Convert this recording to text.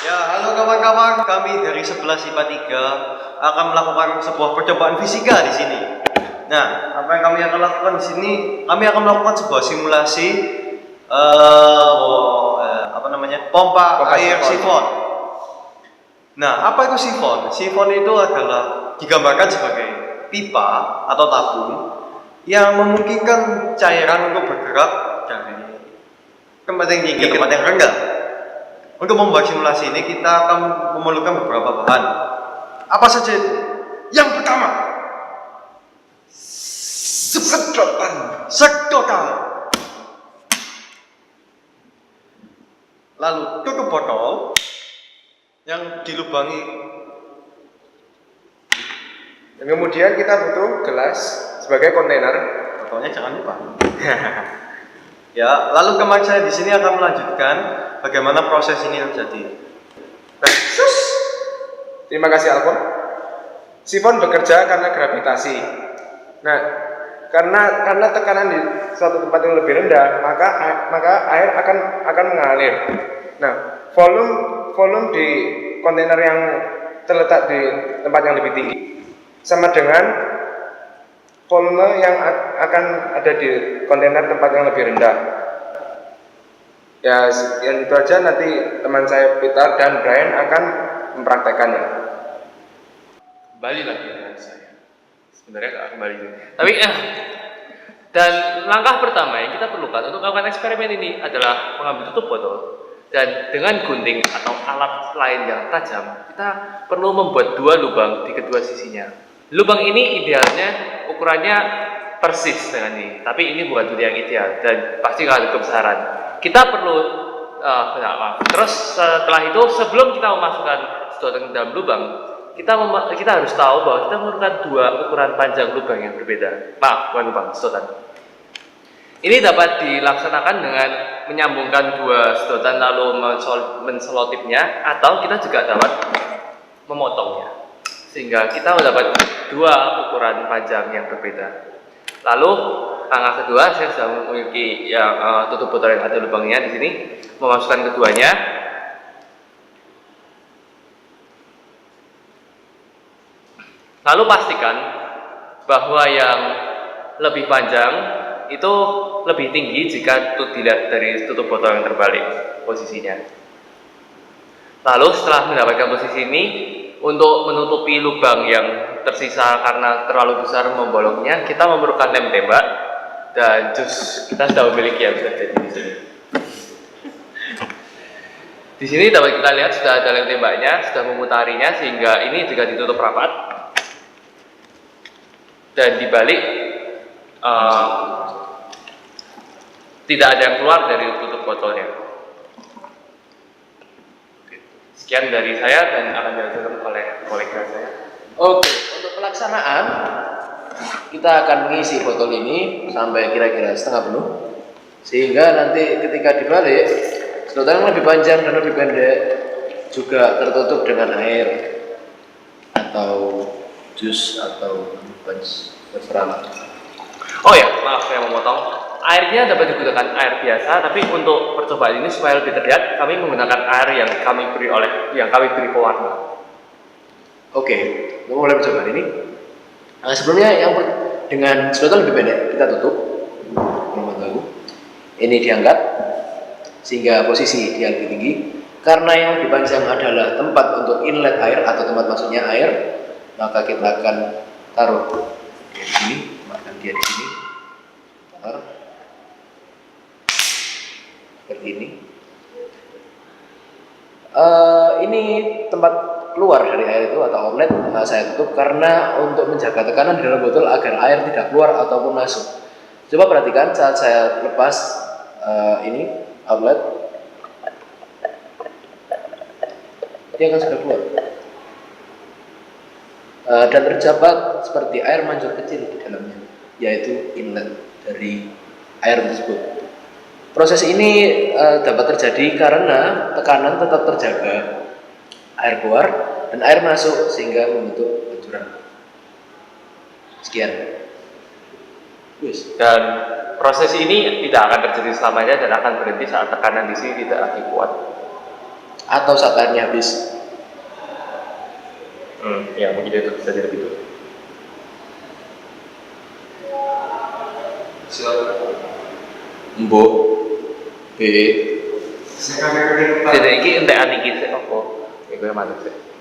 Ya, halo kawan-kawan, kami dari 11 IPA 3 akan melakukan sebuah percobaan fisika di sini. Nah, apa yang kami akan lakukan di sini? Kami akan melakukan sebuah simulasi pompa air sifon. Nah, apa itu sifon? Sifon itu adalah digambarkan sebagai pipa atau tabung yang memungkinkan cairan untuk bergerak dari tempat yang tinggi ke tempat yang rendah. Untuk membuat simulasi ini kita akan memerlukan beberapa bahan. Apa saja itu? Yang pertama, sedotan. Lalu tutup botol yang dilubangi. Dan kemudian kita butuh gelas sebagai kontainer. Botolnya jangan lupa. Ya, lalu teman saya di sini akan melanjutkan bagaimana proses ini terjadi. Terima kasih Alfon. Sifon bekerja karena gravitasi. Nah, karena tekanan di suatu tempat yang lebih rendah, maka air akan mengalir. Nah, volume di kontainer yang terletak di tempat yang lebih tinggi sama dengan volume yang akan ada di kontainer tempat yang lebih rendah. Ya, yang itu aja, nanti teman saya Peter dan Brian akan mempraktekannya. Kembali lagi dengan saya. Sebenarnya nggak kembali sih. Tapi dan langkah pertama yang kita perlukan untuk melakukan eksperimen ini adalah mengambil tutup botol dan dengan gunting atau alat lain yang tajam, kita perlu membuat dua lubang di kedua sisinya. Lubang ini idealnya ukurannya persis dengan ini, tapi ini bukan yang ideal dan pasti nggak ada kebesaran. Kita perlu terus setelah itu, sebelum kita memasukkan sedotan ke dalam lubang, kita harus tahu bahwa kita memerlukan dua ukuran panjang lubang yang berbeda. Bukan lubang, sedotan. Ini dapat dilaksanakan dengan menyambungkan dua sedotan lalu menselotipnya, atau kita juga dapat memotongnya sehingga kita mendapat dua ukuran panjang yang berbeda. Lalu langkah kedua, saya sudah memiliki tutup botol yang ada lubangnya di sini. Memasukkan keduanya. Lalu pastikan bahwa yang lebih panjang itu lebih tinggi jika dilihat dari tutup botol yang terbalik posisinya. Lalu setelah mendapatkan posisi ini, untuk menutupi lubang yang tersisa karena terlalu besar membolongnya, kita memerlukan lem tembak dan jus. Kita sudah memiliki yang sudah jadi di sini. Di sini dapat kita lihat sudah ada lem tembaknya, sudah memutarinya sehingga ini juga ditutup rapat. Dan dibalik tidak ada yang keluar dari tutup botolnya. Sekian dari saya dan akan dilanjutkan oleh kolega saya. Oke, untuk pelaksanaan kita akan mengisi botol ini sampai kira-kira setengah penuh, sehingga nanti ketika dibalik sedotan yang lebih panjang dan lebih pendek juga tertutup dengan air atau jus atau terserah. Oh ya, maaf saya memotong. Airnya dapat digunakan air biasa, tapi untuk percobaan ini supaya lebih terlihat, kami menggunakan air yang kami beri pewarna. Oke, untuk mulai percobaan ini, sebelumnya dengan sedotan lebih pendek kita tutup. Ini diangkat sehingga posisi dia lebih tinggi. Karena yang lebih panjang adalah tempat untuk inlet air atau tempat masuknya air, maka kita akan taruh dia di sini, makan dia di sini. Taruh seperti ini. Ini tempat keluar dari air itu atau outlet, saya tutup karena untuk menjaga tekanan di dalam botol agar air tidak keluar ataupun masuk. Coba perhatikan saat saya lepas ini outlet, dia akan sudah keluar dan terdapat seperti air mancur kecil di dalamnya, yaitu inlet dari air tersebut. Proses ini dapat terjadi karena tekanan tetap terjaga, air keluar dan air masuk sehingga membentuk pancuran. Sekian. Dan proses ini tidak akan terjadi selamanya dan akan berhenti saat tekanan di sini tidak lagi kuat. atau saat airnya habis. Ya mungkin itu bisa jadi begitu. Mbok B Jadi ini entek aniki sih apa? Iku yang mantep sih.